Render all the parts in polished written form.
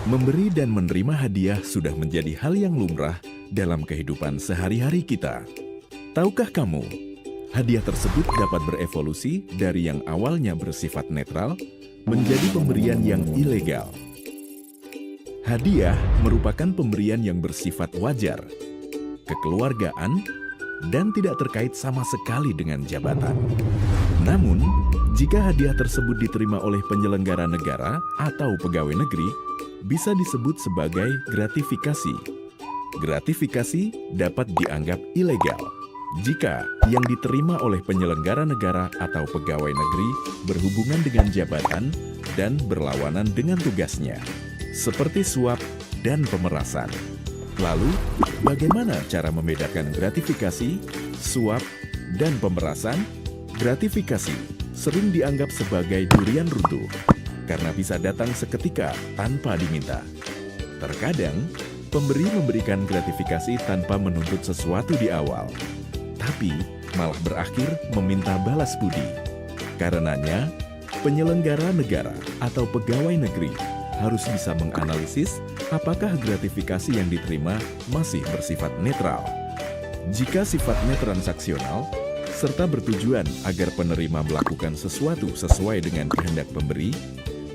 Memberi dan menerima hadiah sudah menjadi hal yang lumrah dalam kehidupan sehari-hari kita. Tahukah kamu, hadiah tersebut dapat berevolusi dari yang awalnya bersifat netral menjadi pemberian yang ilegal. Hadiah merupakan pemberian yang bersifat wajar, kekeluargaan, dan tidak terkait sama sekali dengan jabatan. Namun, jika hadiah tersebut diterima oleh penyelenggara negara atau pegawai negeri, bisa disebut sebagai gratifikasi. Gratifikasi dapat dianggap ilegal jika yang diterima oleh penyelenggara negara atau pegawai negeri berhubungan dengan jabatan dan berlawanan dengan tugasnya, seperti suap dan pemerasan. Lalu, bagaimana cara membedakan gratifikasi, suap, dan pemerasan? Gratifikasi sering dianggap sebagai durian runtuh karena bisa datang seketika tanpa diminta. Terkadang, pemberi memberikan gratifikasi tanpa menuntut sesuatu di awal, tapi malah berakhir meminta balas budi. Karenanya, penyelenggara negara atau pegawai negeri harus bisa menganalisis apakah gratifikasi yang diterima masih bersifat netral. Jika sifatnya transaksional, serta bertujuan agar penerima melakukan sesuatu sesuai dengan kehendak pemberi,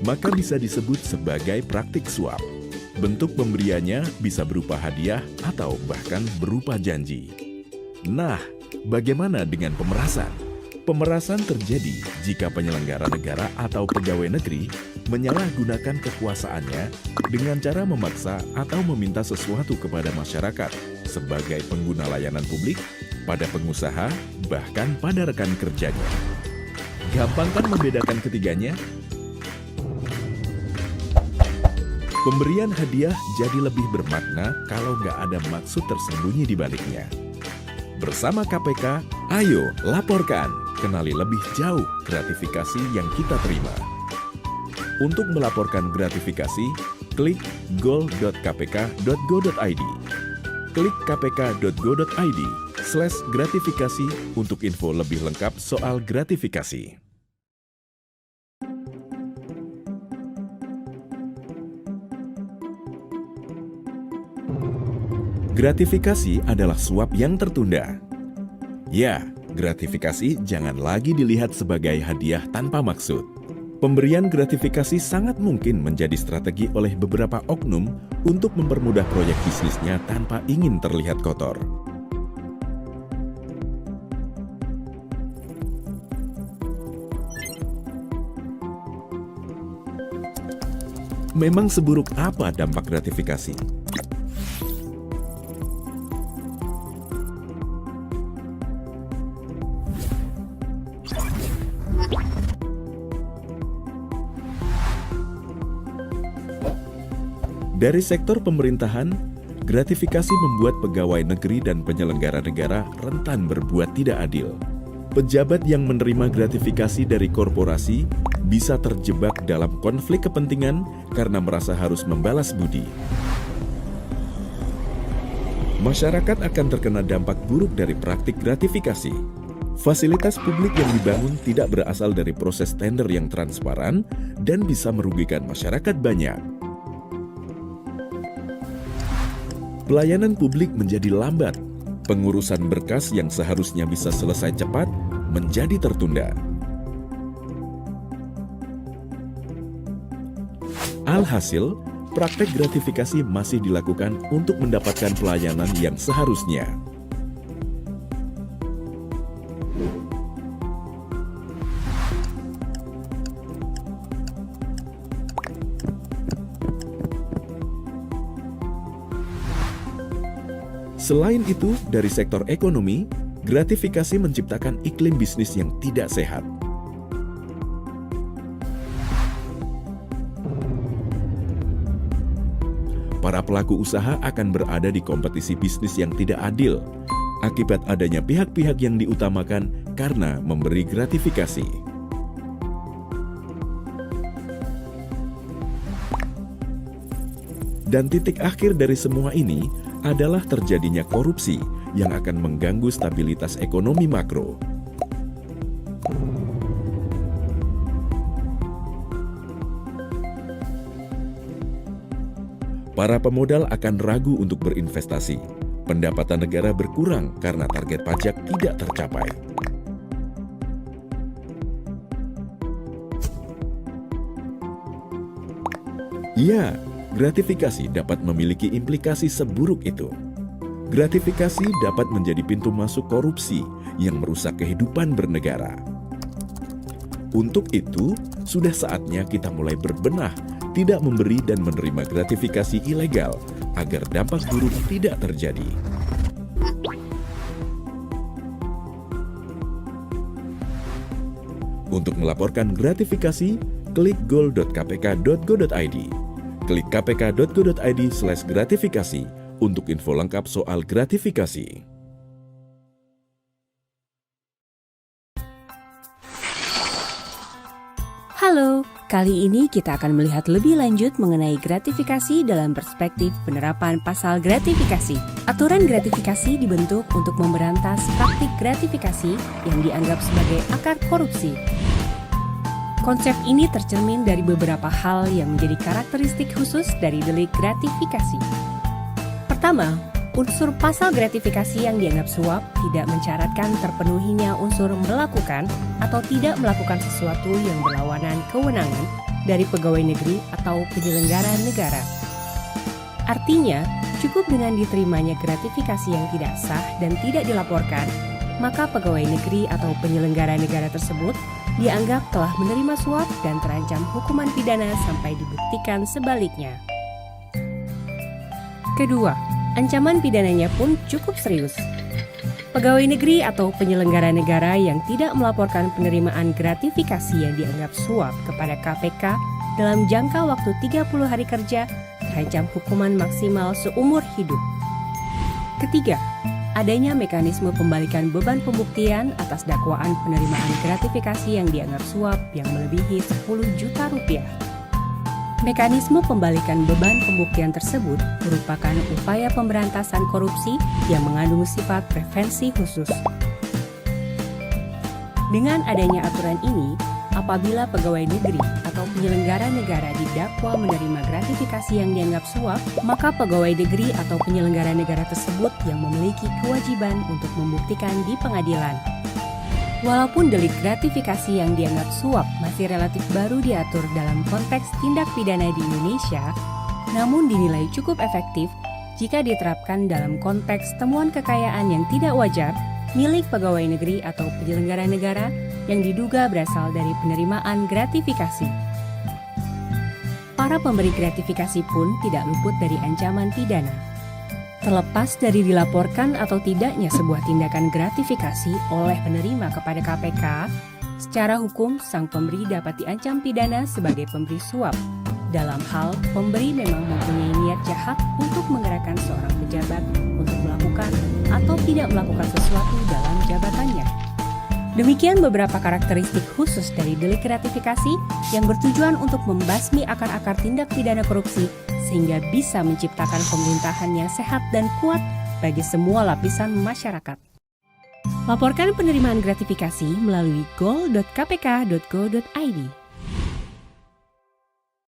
maka bisa disebut sebagai praktik suap. Bentuk pemberiannya bisa berupa hadiah atau bahkan berupa janji. Nah, bagaimana dengan pemerasan? Pemerasan terjadi jika penyelenggara negara atau pegawai negeri menyalahgunakan kekuasaannya dengan cara memaksa atau meminta sesuatu kepada masyarakat sebagai pengguna layanan publik, pada pengusaha, bahkan pada rekan kerjanya. Gampangkan membedakan ketiganya? Pemberian hadiah jadi lebih bermakna kalau nggak ada maksud tersembunyi di baliknya. Bersama KPK, ayo laporkan, kenali lebih jauh gratifikasi yang kita terima. Untuk melaporkan gratifikasi, klik goal.kpk.go.id. Klik kpk.go.id/gratifikasi untuk info lebih lengkap soal gratifikasi. Gratifikasi adalah suap yang tertunda. Ya, gratifikasi jangan lagi dilihat sebagai hadiah tanpa maksud. Pemberian gratifikasi sangat mungkin menjadi strategi oleh beberapa oknum untuk mempermudah proyek bisnisnya tanpa ingin terlihat kotor. Memang seburuk apa dampak gratifikasi? Dari sektor pemerintahan, gratifikasi membuat pegawai negeri dan penyelenggara negara rentan berbuat tidak adil. Pejabat yang menerima gratifikasi dari korporasi bisa terjebak dalam konflik kepentingan karena merasa harus membalas budi. Masyarakat akan terkena dampak buruk dari praktik gratifikasi. Fasilitas publik yang dibangun tidak berasal dari proses tender yang transparan dan bisa merugikan masyarakat banyak. Pelayanan publik menjadi lambat, pengurusan berkas yang seharusnya bisa selesai cepat menjadi tertunda. Alhasil, praktek gratifikasi masih dilakukan untuk mendapatkan pelayanan yang seharusnya. Selain itu, dari sektor ekonomi, gratifikasi menciptakan iklim bisnis yang tidak sehat. Para pelaku usaha akan berada di kompetisi bisnis yang tidak adil, akibat adanya pihak-pihak yang diutamakan karena memberi gratifikasi. Dan titik akhir dari semua ini adalah terjadinya korupsi yang akan mengganggu stabilitas ekonomi makro. Para pemodal akan ragu untuk berinvestasi. Pendapatan negara berkurang karena target pajak tidak tercapai. Ya, gratifikasi dapat memiliki implikasi seburuk itu. Gratifikasi dapat menjadi pintu masuk korupsi yang merusak kehidupan bernegara. Untuk itu, sudah saatnya kita mulai berbenah, tidak memberi dan menerima gratifikasi ilegal agar dampak buruk tidak terjadi. Untuk melaporkan gratifikasi, klik goal.kpk.go.id. Klik kpk.go.id/gratifikasi untuk info lengkap soal gratifikasi. Halo, kali ini kita akan melihat lebih lanjut mengenai gratifikasi dalam perspektif penerapan pasal gratifikasi. Aturan gratifikasi dibentuk untuk memberantas praktik gratifikasi yang dianggap sebagai akar korupsi. Konsep ini tercermin dari beberapa hal yang menjadi karakteristik khusus dari delik gratifikasi. Pertama, unsur pasal gratifikasi yang dianggap suap tidak mencaratkan terpenuhinya unsur melakukan atau tidak melakukan sesuatu yang berlawanan kewenangan dari pegawai negeri atau penyelenggara negara. Artinya, cukup dengan diterimanya gratifikasi yang tidak sah dan tidak dilaporkan, maka pegawai negeri atau penyelenggara negara tersebut dianggap telah menerima suap dan terancam hukuman pidana sampai dibuktikan sebaliknya. Kedua, ancaman pidananya pun cukup serius. Pegawai negeri atau penyelenggara negara yang tidak melaporkan penerimaan gratifikasi yang dianggap suap kepada KPK dalam jangka waktu 30 hari kerja terancam hukuman maksimal seumur hidup. Ketiga, adanya mekanisme pembalikan beban pembuktian atas dakwaan penerimaan gratifikasi yang dianggap suap yang melebihi 10 juta rupiah. Mekanisme pembalikan beban pembuktian tersebut merupakan upaya pemberantasan korupsi yang mengandung sifat prevensi khusus. Dengan adanya aturan ini, apabila pegawai negeri atau penyelenggara negara didakwa menerima gratifikasi yang dianggap suap, maka pegawai negeri atau penyelenggara negara tersebut yang memiliki kewajiban untuk membuktikan di pengadilan. Walaupun delik gratifikasi yang dianggap suap masih relatif baru diatur dalam konteks tindak pidana di Indonesia, namun dinilai cukup efektif jika diterapkan dalam konteks temuan kekayaan yang tidak wajar milik pegawai negeri atau penyelenggara negara yang diduga berasal dari penerimaan gratifikasi. Para pemberi gratifikasi pun tidak luput dari ancaman pidana. Terlepas dari dilaporkan atau tidaknya sebuah tindakan gratifikasi oleh penerima kepada KPK, secara hukum sang pemberi dapat diancam pidana sebagai pemberi suap. Dalam hal pemberi memang mempunyai niat jahat untuk menggerakkan seorang pejabat untuk melakukan atau tidak melakukan sesuatu dalam jabatannya. Demikian beberapa karakteristik khusus dari delik gratifikasi yang bertujuan untuk membasmi akar-akar tindak pidana korupsi sehingga bisa menciptakan pemerintahan yang sehat dan kuat bagi semua lapisan masyarakat. Laporkan penerimaan gratifikasi melalui goal.kpk.go.id.